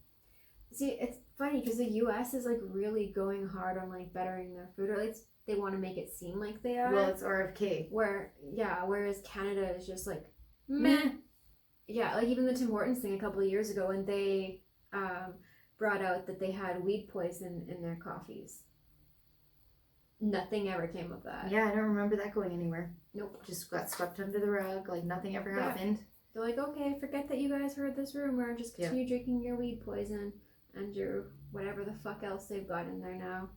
See, it's funny because the U.S. is like really going hard on like bettering their food, or at least they want to make it seem like they are. Well, it's RFK. Whereas Canada is just like meh. Yeah, like even the Tim Hortons thing a couple of years ago when they brought out that they had weed poison in their coffees. Nothing ever came of that. Yeah, I don't remember that going anywhere. Nope. Just got swept under the rug, like nothing ever happened. They're like, okay, forget that you guys heard this rumor, just continue drinking your weed poison and your whatever the fuck else they've got in there now.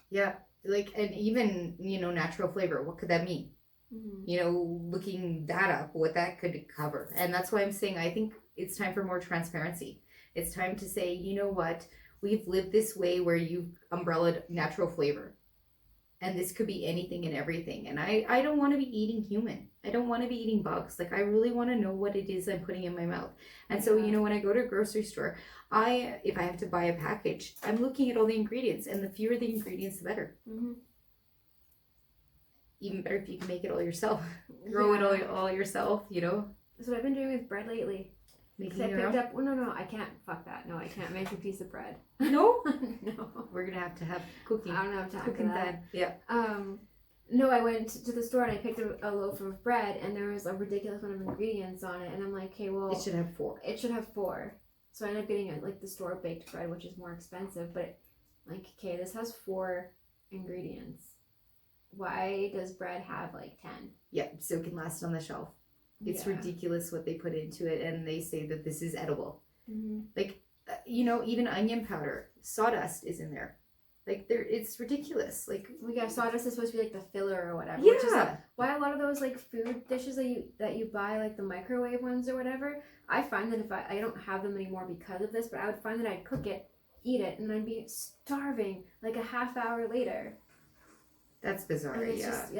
Yeah, like, and even, natural flavor, what could that mean? Mm-hmm. Looking that up, what that could cover. And that's why I'm saying I think it's time for more transparency. It's time to say, you know what, we've lived this way where you've umbrellaed natural flavor. And this could be anything and everything. And I don't want to be eating human. I don't want to be eating bugs. Like, I really want to know what it is I'm putting in my mouth. And so, when I go to a grocery store, if I have to buy a package, I'm looking at all the ingredients. And the fewer the ingredients, the better. Mm-hmm. Even better if you can make it all yourself. Grow it all yourself, That's what I've been doing with bread lately. Making I your picked own? up. Well, no, I can't. Fuck that. No, I can't make a piece of bread. No? No. We're gonna have cooking. I don't have time Cooking for that. Yeah. No, I went to the store and I picked a loaf of bread and there was a ridiculous amount of ingredients on it, and I'm like, okay, well, It should have 4. It should have 4. So I ended up getting the store baked bread, which is more expensive, but okay, this has 4 ingredients. Why does bread have 10? Yeah, so it can last on the shelf. It's ridiculous what they put into it, and they say that this is edible. Mm-hmm. Even onion powder, sawdust is in there. It's ridiculous. Sawdust is supposed to be the filler or whatever. Yeah. Which is why a lot of those food dishes that you buy, the microwave ones or whatever, I find that if I don't have them anymore because of this, but I would find that I'd cook it, eat it, and I'd be starving a half hour later. That's bizarre. And it's just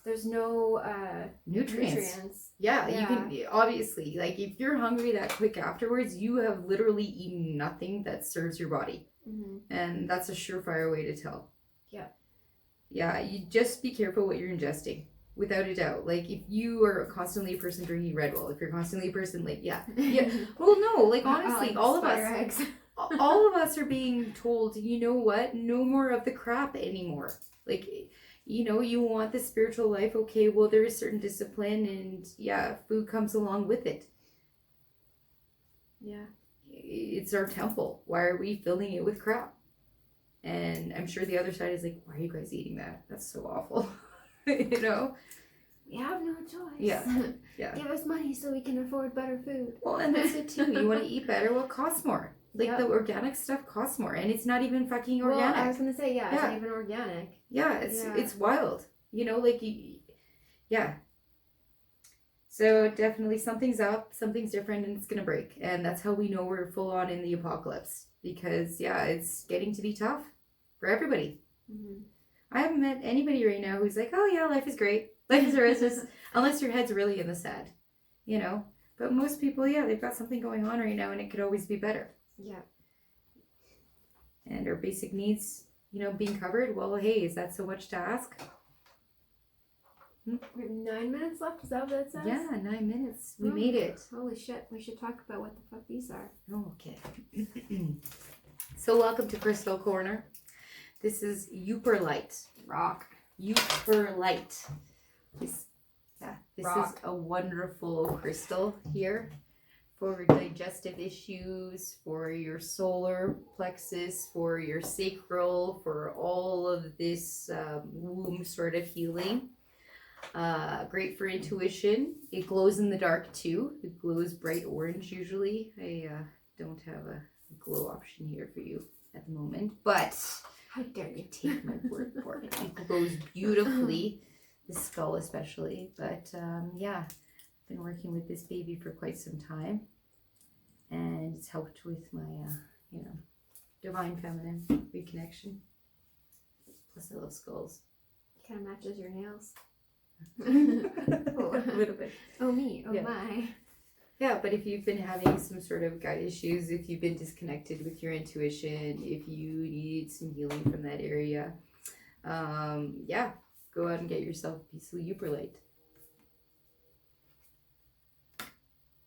there's no nutrients. Yeah, you can obviously if you're hungry that quick afterwards, you have literally eaten nothing that serves your body. Mm-hmm. And that's a surefire way to tell. Yeah. Yeah, you just be careful what you're ingesting, without a doubt. If you are constantly a person drinking Red Bull, if you're constantly a person well, no, honestly, all of us, all of us are being told, you know what, no more of the crap anymore. You want the spiritual life, okay, well, there is certain discipline, and food comes along with it. Yeah. It's our temple. Why are we filling it with crap? And I'm sure the other side is why are you guys eating that? That's so awful. We have no choice. Yeah. Give us money so we can afford better food. Well, and that's it too. You want to eat better, well, it costs more. The organic stuff costs more, and it's not even fucking organic. Well, I was gonna say, it's not even organic. Yeah, it's wild. So definitely something's up, something's different, and it's gonna break. And that's how we know we're full on in the apocalypse. Because it's getting to be tough for everybody. Mm-hmm. I haven't met anybody right now who's oh yeah, life is great. Life is roses. Unless your head's really in the sad. But most people, they've got something going on right now, and it could always be better. Yeah. And our basic needs being covered, well, hey, is that so much to ask? We have 9 minutes left. Is that what it says? Yeah, 9 minutes. We made it. Holy shit! We should talk about what the fuck these are. Oh, okay. So welcome to Crystal Corner. This is Euperlite. Rock. Euperlite. This Rock. is a wonderful crystal here for digestive issues, for your solar plexus, for your sacral, for all of this womb sort of healing. Great for intuition. It glows in the dark too. It glows bright orange usually. I don't have a glow option here for you at the moment, but How dare you? take my word for it. It glows beautifully, the skull especially. But yeah, I've been working with this baby for quite some time, and it's helped with my divine feminine reconnection. Plus I love skulls. Kind of matches your nails. A little bit. Oh me. Oh Yeah. my. Yeah, but if you've been having some sort of gut issues, if you've been disconnected with your intuition, if you need some healing from that area, yeah, go out and get yourself a piece of Euperlite.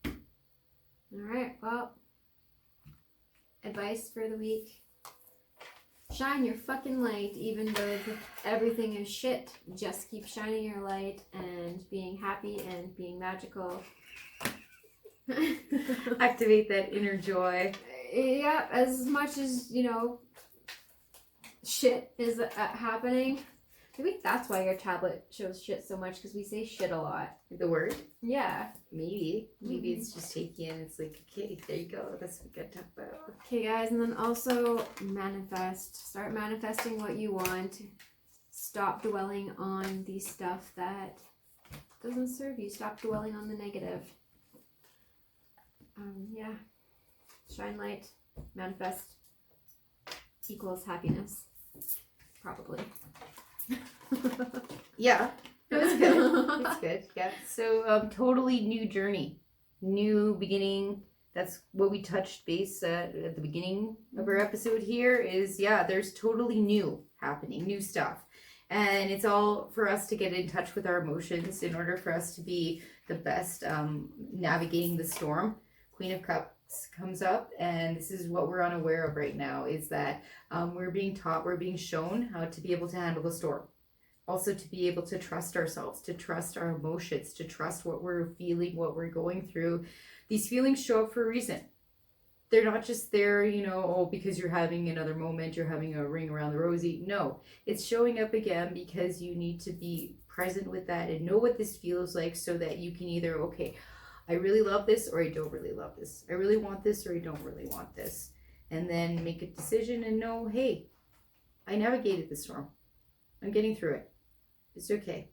All right. Well, advice for the week. Shine your fucking light, even though everything is shit. Just keep shining your light and being happy and being magical. Activate that inner joy. Yeah, as much as, shit is happening. Maybe that's why your tablet shows shit so much, because we say shit a lot. The word? Yeah. Maybe it's just taking in. It's like, okay, there you go. That's what we got to talk about. Okay, guys, and then also manifest. Start manifesting what you want. Stop dwelling on the stuff that doesn't serve you. Stop dwelling on the negative. Yeah. Shine light, manifest equals happiness. Probably. Yeah, it's good. It's good. Yeah. So, totally new journey, new beginning. That's what we touched base at the beginning of our episode here is, there's totally new happening, new stuff. And it's all for us to get in touch with our emotions in order for us to be the best navigating the storm. Queen of Cups comes up, and this is what we're unaware of right now, is that we're being taught, we're being shown how to be able to handle the storm. Also to be able to trust ourselves, to trust our emotions, to trust what we're feeling, what we're going through. These feelings show up for a reason. They're not just there, because you're having another moment, you're having a ring around the rosy. No, it's showing up again because you need to be present with that and know what this feels like, so that you can either, okay, I really love this or I don't really love this. I really want this or I don't really want this. And then make a decision and know, hey, I navigated the storm. I'm getting through it. It's okay.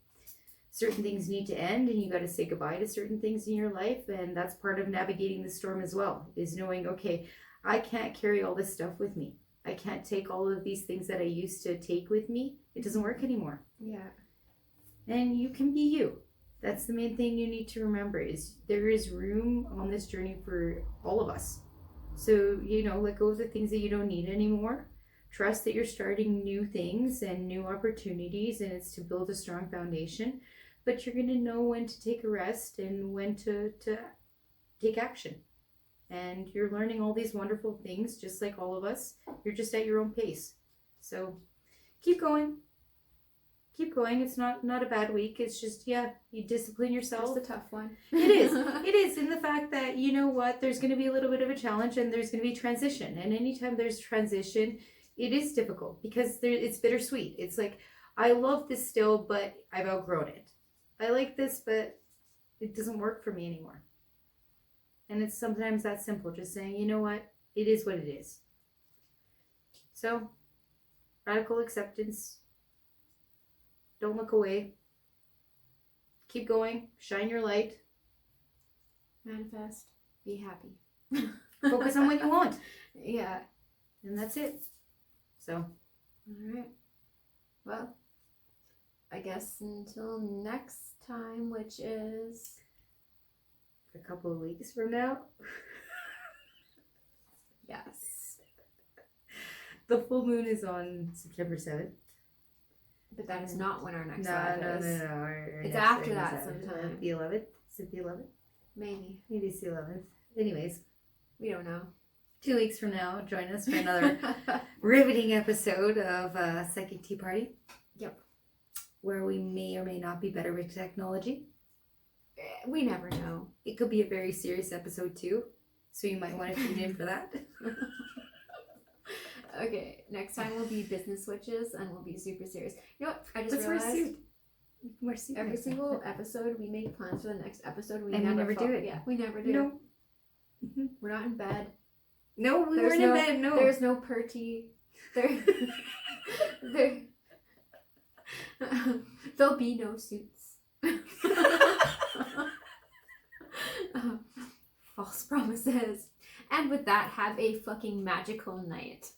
Certain things need to end, and you got to say goodbye to certain things in your life. And that's part of navigating the storm as well, is knowing, okay, I can't carry all this stuff with me. I can't take all of these things that I used to take with me. It doesn't work anymore. Yeah. And you can be you. That's the main thing you need to remember, is there is room on this journey for all of us. So, let go of the things that you don't need anymore. Trust that you're starting new things and new opportunities, and it's to build a strong foundation. But you're going to know when to take a rest and when to take action. And you're learning all these wonderful things, just like all of us. You're just at your own pace. So keep going. Keep going. It's not a bad week. It's just, you discipline yourself. Just a tough one. It is. It is, in the fact that, there's going to be a little bit of a challenge, and there's going to be transition. And anytime there's transition, it is difficult because it's bittersweet. It's like, I love this still, but I've outgrown it. I like this, but it doesn't work for me anymore. And it's sometimes that simple, just saying, you know what? It is what it is. So, radical acceptance. Don't look away. Keep going. Shine your light. Manifest. Be happy. Focus on what you want. Yeah. And that's it. So. All right. Well, I guess until next time, which is a couple of weeks from now. Yes. The full moon is on September 7th. But that is not when our next No. live is. Our It's next after live that is sometime. The 11th? Is it the 11th? Maybe. Maybe it's the 11th. Anyways, We don't know. 2 weeks from now, join us for another riveting episode of Psychic Tea Party. Yep. Where we may or may not be better with technology. We never know. It could be a very serious episode too. So you might want to tune in for that. Okay, next time will be business switches and we'll be super serious. You know what? I just Let's wear a realized suit. Wear a suit every next time. single episode we make plans for the next episode. And we never do it. Yeah, we never do. No. We're not in bed. No, we There's weren't in bed. No. There's no Purty. There. There'll be no suits. False promises. And with that, have a fucking magical night.